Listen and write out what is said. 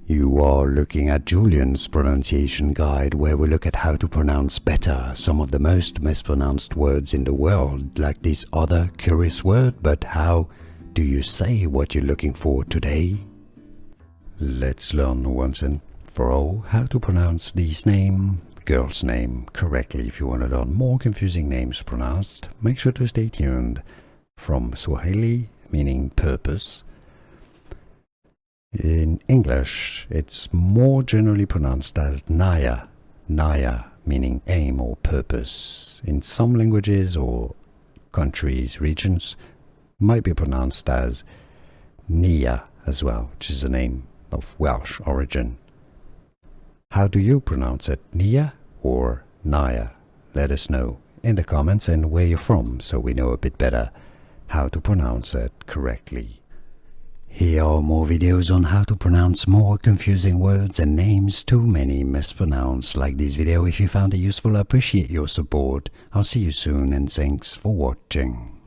You are looking at Julian's pronunciation guide, where we look at how to pronounce better some of the most mispronounced words in the world, like this other curious word. But how do you say what you're looking for today? Let's learn once and for all how to pronounce this girl's name correctly. If you want to learn more confusing names pronounced, make sure to stay tuned. From Swahili, meaning purpose. In English, it's more generally pronounced as Niyah, Niyah meaning aim or purpose. In some languages or countries, regions, might be pronounced as Niyah as well, which is a name of Welsh origin. How do you pronounce it, Niyah or Niyah? Let us know in the comments and where you're from, so we know a bit better how to pronounce it correctly. Here are more videos on how to pronounce more confusing words and names too many mispronounced. Like this video if you found it useful. I appreciate your support. I'll see you soon and thanks for watching.